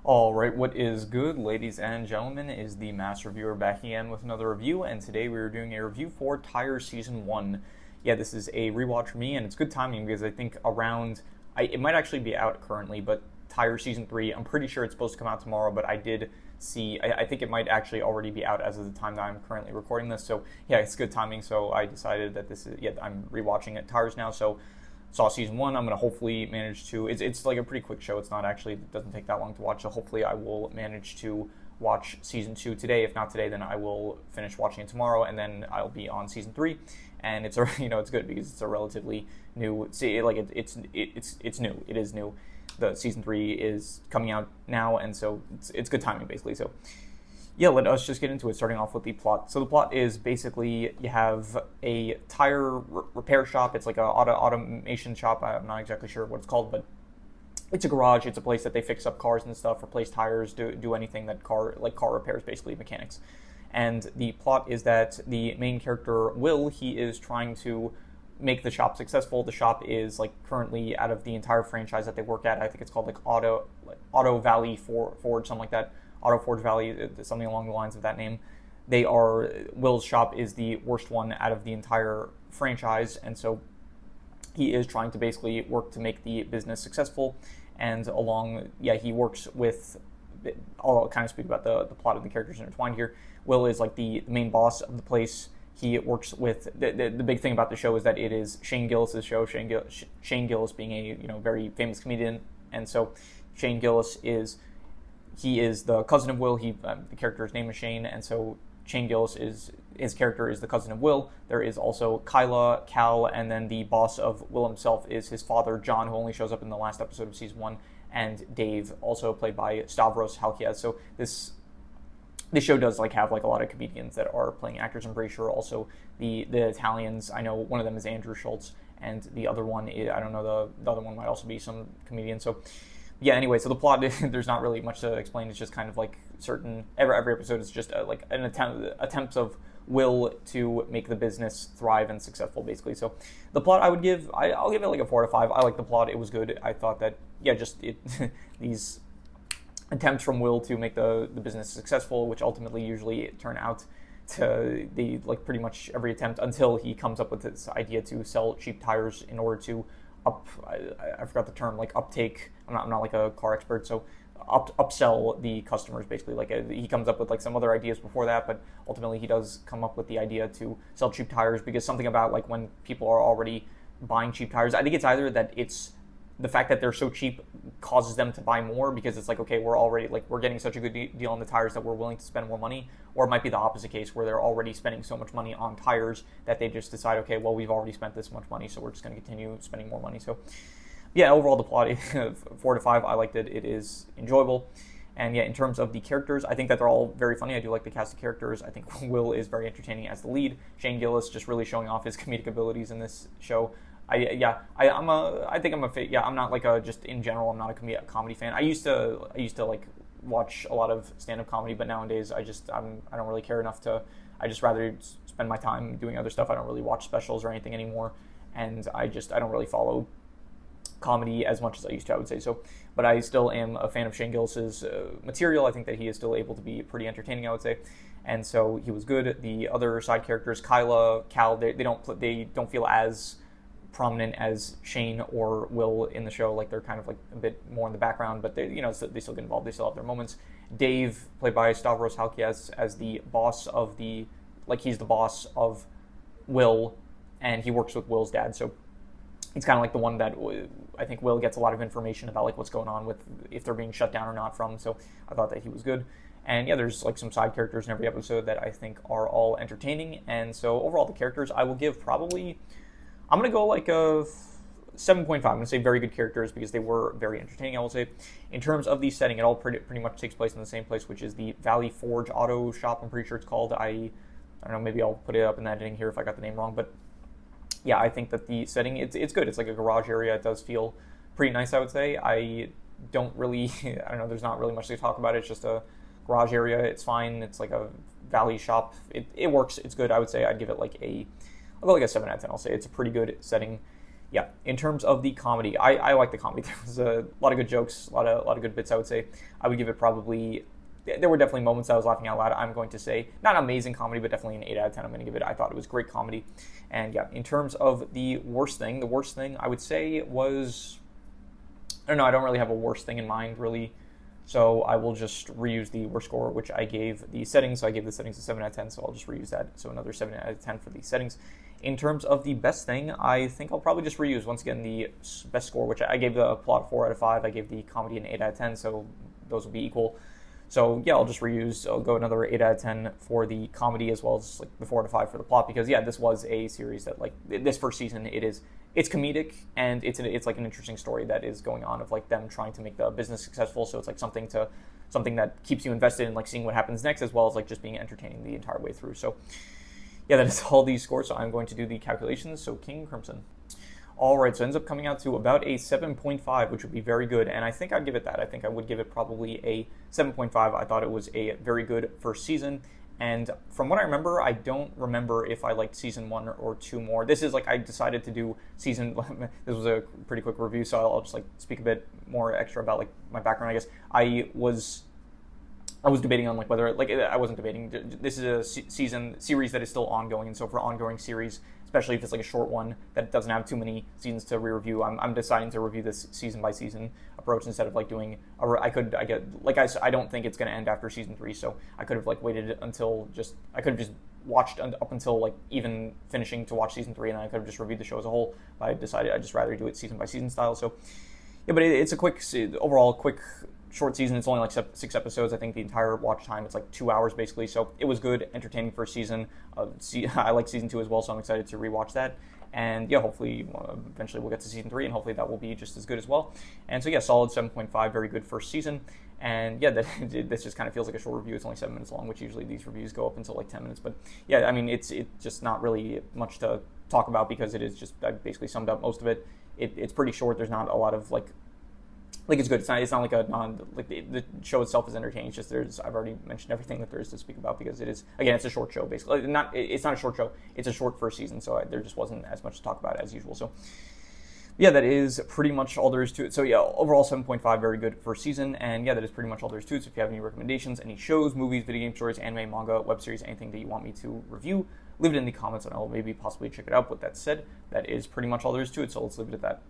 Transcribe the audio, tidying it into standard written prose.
Alright, what is good, ladies and gentlemen, is the Mass Reviewer back again with another review, and today we are doing a review for Tire Season 1. Yeah, this is a rewatch for me, and it's good timing because I think it might actually be out currently, but Tire Season 3, I'm pretty sure it's supposed to come out tomorrow, but I did see, I think it might actually already be out as of the time that I'm currently recording this, so yeah, it's good timing, so I decided that I'm rewatching it Tires now, so saw season 1. I'm going to hopefully manage to, it's like a pretty quick show. It's not actually, it doesn't take that long to watch, so hopefully I will manage to watch season 2 today. If not today, then I will finish watching it tomorrow, and then I'll be on season 3. And it's it's good because it's a relatively new, it's new. It is new. The season 3 is coming out now, and so it's good timing basically. So yeah, let us just get into it, starting off with the plot. So the plot is basically you have a tire repair shop. It's like a automation shop. I'm not exactly sure what it's called, but it's a garage. It's a place that they fix up cars and stuff, replace tires, do anything that car repairs, basically mechanics. And the plot is that the main character, Will, he is trying to make the shop successful. The shop is like currently, out of the entire franchise that they work at, I think it's called like Auto Valley Forge, something like that. Auto Forge Valley, something along the lines of that name. Will's shop is the worst one out of the entire franchise, and so he is trying to basically work to make the business successful. And he works with, I'll kind of speak about the plot of the characters intertwined here. Will is like the main boss of the place. He works with, the big thing about the show is that it is Shane Gillis' show, Shane Gillis being a very famous comedian, and so Shane Gillis is the cousin of Will. The character's name is Shane, and so Shane Gillis his character is the cousin of Will. There is also Kyla, Cal, and then the boss of Will himself is his father, John, who only shows up in the last episode of season 1, and Dave, also played by Stavros Halkias. So this show does have a lot of comedians that are playing actors. I'm pretty sure also the Italians. I know one of them is Andrew Schultz, and the other one is, I don't know, the other one might also be some comedian. So yeah, anyway, so the plot, there's not really much to explain. It's just kind of every episode is just an attempts of Will to make the business thrive and successful, basically. So the plot, I'll give it like a 4 out of 5. I like the plot. It was good. I thought that, these attempts from Will to make the business successful, which ultimately usually turn out to pretty much every attempt, until he comes up with this idea to sell cheap tires in order to I forgot the term, uptake. I'm not like a car expert, so upsell the customers, basically. He comes up with some other ideas before that, but ultimately he does come up with the idea to sell cheap tires, because something about when people are already buying cheap tires, I think it's either that it's the fact that they're so cheap causes them to buy more, because it's okay, we're getting such a good deal on the tires that we're willing to spend more money. Or it might be the opposite case, where they're already spending so much money on tires that they just decide, okay, well, we've already spent this much money, so we're just going to continue spending more money. So yeah, overall the plot, 4 to 5. I liked it. It is enjoyable. And yeah, in terms of the characters, I think that they're all very funny. I do like the cast of characters. I think Will is very entertaining as the lead. Shane Gillis just really showing off his comedic abilities in this show. I'm not just in general, I'm not a comedy fan. I used to watch a lot of stand-up comedy, but nowadays I don't really care enough to. I just rather spend my time doing other stuff. I don't really watch specials or anything anymore, and I don't really follow comedy as much as I used to, I would say. So, but I still am a fan of Shane Gillis's material. I think that he is still able to be pretty entertaining, I would say, and so he was good. The other side characters, Kyla, Cal, they don't feel as prominent as Shane or Will in the show. They're kind of a bit more in the background, but they still get involved. They still have their moments. Dave, played by Stavros Halkias, as the boss of he's the boss of Will, and he works with Will's dad. So he's kind of the one that I think Will gets a lot of information about what's going on with, if they're being shut down or not from. So I thought that he was good. And yeah, there's some side characters in every episode that I think are all entertaining. And so overall, the characters, I will give probably, I'm going to go a 7.5. I'm going to say very good characters because they were very entertaining, I will say. In terms of the setting, it all pretty much takes place in the same place, which is the Valley Forge Auto Shop, I'm pretty sure it's called. I don't know, maybe I'll put it up in the editing here if I got the name wrong. But yeah, I think that the setting, it's good. It's like a garage area. It does feel pretty nice, I would say. I don't really, I don't know, there's not really much to talk about. It's just a garage area. It's fine. It's like a Valley shop. It works. It's good. I would say I'd give it I'll go a 7 out of 10. I'll say it's a pretty good setting. yeah, in terms of the comedy, I like the comedy. There was a lot of good jokes, a lot of good bits. I would say I would give it probably. There were definitely moments I was laughing out loud. I'm going to say not amazing comedy, but definitely an 8 out of 10. I'm going to give it. I thought it was great comedy, and yeah, in terms of the worst thing I would say was. I don't know. I don't really have a worst thing in mind really. So I will just reuse the worst score, which I gave the settings. So I gave the settings a 7 out of 10, so I'll just reuse that. So another 7 out of 10 for the settings. In terms of the best thing, I think I'll probably just reuse, once again, the best score, which I gave the plot a 4 out of 5. I gave the comedy an 8 out of 10, so those will be equal. So yeah, I'll just reuse. I'll go another 8 out of 10 for the comedy, as well as like the 4 out of 5 for the plot, because yeah, this was a series that, like, this first season, it's comedic, and it's like an interesting story that is going on of like them trying to make the business successful. So it's like something that keeps you invested in like seeing what happens next, as well as like just being entertaining the entire way through. So yeah, that is all these scores. So I'm going to do the calculations. So King Crimson. All right, so it ends up coming out to about a 7.5, which would be very good, and I think I'd give it that. I think I would give it probably a 7.5. I thought it was a very good first season, and from what I remember, I don't remember if I liked season 1 or 2 more. This is like I decided to do season. This was a pretty quick review, so I'll just like speak a bit more extra about like my background. I guess I was debating on like whether like I wasn't debating. This is a series that is still ongoing, and so for ongoing series, especially if it's like a short one that doesn't have too many seasons to re-review, I'm deciding to review this season by season approach instead of like doing. I don't think it's going to end after season 3, so I could have like waited until I could have just watched up until like even finishing to watch season 3, and then I could have just reviewed the show as a whole. But I decided I'd just rather do it season by season style. So yeah, but it's a quick short season. It's only like 6 episodes. I think the entire watch time, it's like 2 hours basically. So it was good, entertaining first season. I like season 2 as well, so I'm excited to rewatch that. And yeah, hopefully eventually we'll get to season 3, and hopefully that will be just as good as well. And so yeah, solid 7.5, very good first season. And yeah, this just kind of feels like a short review. It's only 7 minutes long, which usually these reviews go up until like 10 minutes. But yeah, I mean, it's just not really much to talk about, because it is just, I basically summed up most of it. It's pretty short. There's not a lot of like it's good. It's not like the show itself is entertaining. It's just I've already mentioned everything that there is to speak about, because it is, again, it's a short show basically. It's not a short show. It's a short first season, so there just wasn't as much to talk about as usual. So yeah, that is pretty much all there is to it. So yeah, overall 7.5, very good first season, and yeah, that is pretty much all there is to it. So if you have any recommendations, any shows, movies, video game stories, anime, manga, web series, anything that you want me to review, leave it in the comments, and I'll maybe possibly check it out. With that said, that is pretty much all there is to it. So let's leave it at that.